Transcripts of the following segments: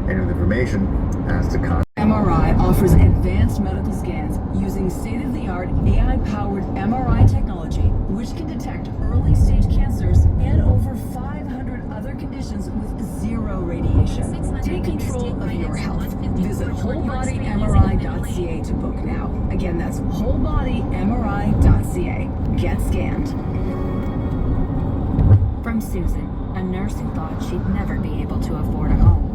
Any of the information has to contact. MRI offers advanced medical scans using state-of-the-art AI-powered MRI technology, which can detect early-stage cancers and over 500 other conditions with zero radiation. Take control of your health. Visit wholebodymri.ca to book now. Again, that's wholebodymri.ca. Get scanned. From Susan, a nurse who thought she'd never be able to afford a home.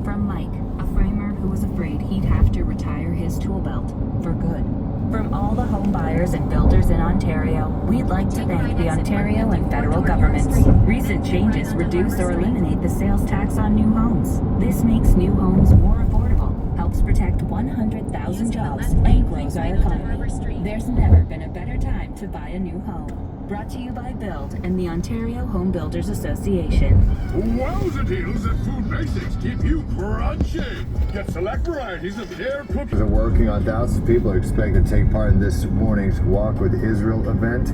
From Mike, a framer who was afraid he'd have to retire his tool belt for good. From all the home buyers and builders in Ontario, we'd like to thank the Ontario and federal governments. Recent changes reduce or eliminate the sales tax on new homes. This makes new homes more affordable, helps protect 100,000 jobs, and grows our economy. There's never been a better time to buy a new home. Brought to you by Build and the Ontario Home Builders Association. Wowza deals at Food Basics keep you crunching. Get select varieties of their cookies. Are working on thousands of people are expected to take part in this morning's Walk with Israel event.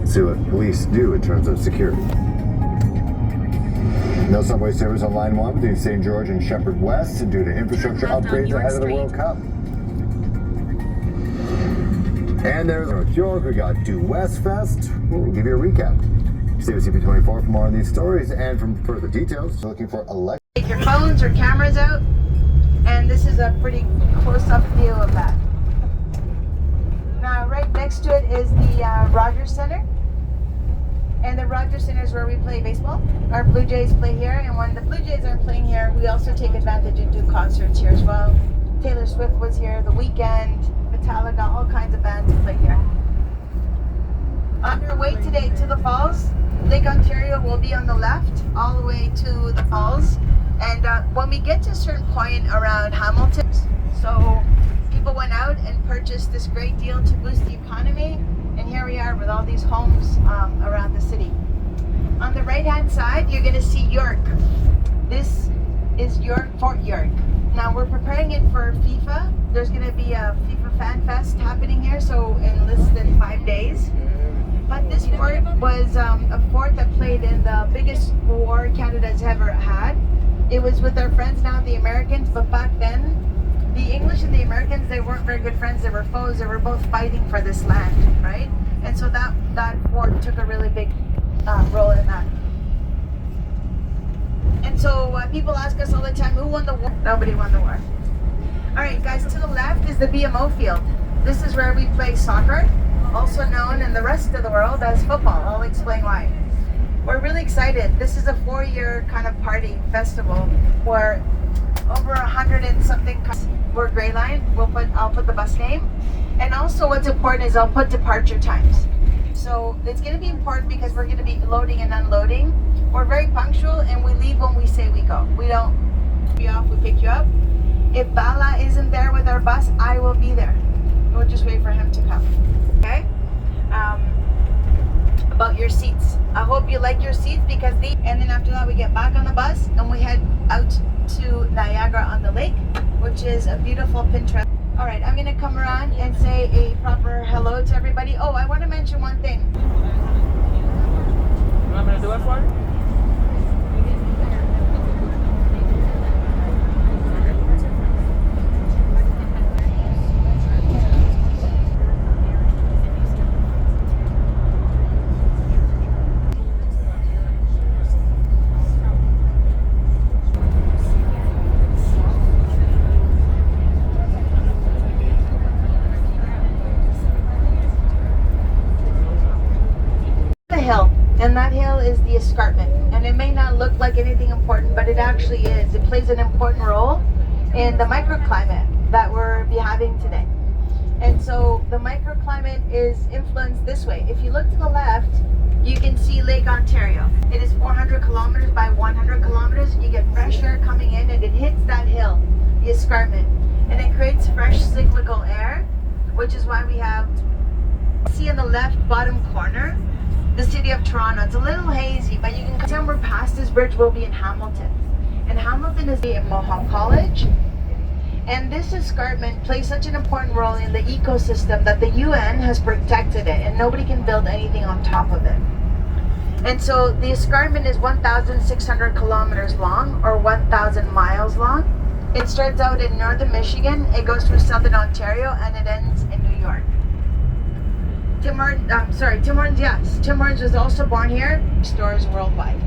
See what police do in terms of security. No subway service on Line 1 between St. George and Shepherd West due to infrastructure upgrades ahead of the World Cup. And there's North York, we got Due West Fest. We'll give you a recap. Stay with CP24 for more on these stories and from further details. Looking for elect. Take your phones or cameras out, and this is a pretty close-up view of that. Now, right next to it is the Rogers Center. And the Rogers Center is where we play baseball. Our Blue Jays play here, and when the Blue Jays aren't playing here, we also take advantage and do concerts here as well. Taylor Swift was here, The Weeknd, Metallica, all kinds of bands play here. On your way today to the falls, Lake Ontario will be on the left, all the way to the falls. And when we get to a certain point around Hamilton, so people went out and purchased this great deal to boost the economy. And here we are with all these homes around the city. On the right-hand side, you're going to see York. This is York, Fort York. Now we're preparing it for FIFA. There's going to be a FIFA Fan Fest happening here, so in less than 5 days. But this fort was a fort that played in the biggest war Canada's ever had. It was with our friends now, the Americans, but back then, the English and the Americans, they weren't very good friends. They were foes. They were both fighting for this land, right? And so that fort took a really big role in that. And so people ask us all the time, who won the war? Nobody won the war. All right, guys, to the left is the BMO field. This is where we play soccer, also known in the rest of the world as football. I'll explain why. We're really excited. This is a 4-year kind of party festival where over 100 and something. We're Grey Line. I'll put the bus name. And also what's important is I'll put departure times. So it's going to be important because we're going to be loading and unloading. We're very punctual and we leave when we say we go. We don't be off, we pick you up. If Bala isn't there with our bus, I will be there. We'll just wait for him to come. Okay? About your seats. I hope you like your seats because and then after that we get back on the bus and we head out to Niagara on the lake, which is a beautiful Pinterest. All right, I'm gonna come around and say a proper hello to everybody. Oh, I want to mention one thing. I'm gonna do it for you. And that hill is the escarpment. And it may not look like anything important, but it actually is. It plays an important role in the microclimate that we're having today. And so the microclimate is influenced this way. If you look to the left, you can see Lake Ontario. It is 400 kilometers by 100 kilometers. You get fresh air coming in and it hits that hill, the escarpment. And it creates fresh cyclical air, which is why we have, see in the left bottom corner, the city of Toronto. It's a little hazy, but you can tell we're past this bridge, we'll be in Hamilton. And Hamilton is in Mohawk College. And this escarpment plays such an important role in the ecosystem that the UN has protected it and nobody can build anything on top of it. And so the escarpment is 1,600 kilometers long or 1,000 miles long. long. It starts out in northern Michigan, it goes through southern Ontario, and it ends in New York. Tim Hortons was also born here. Stores worldwide.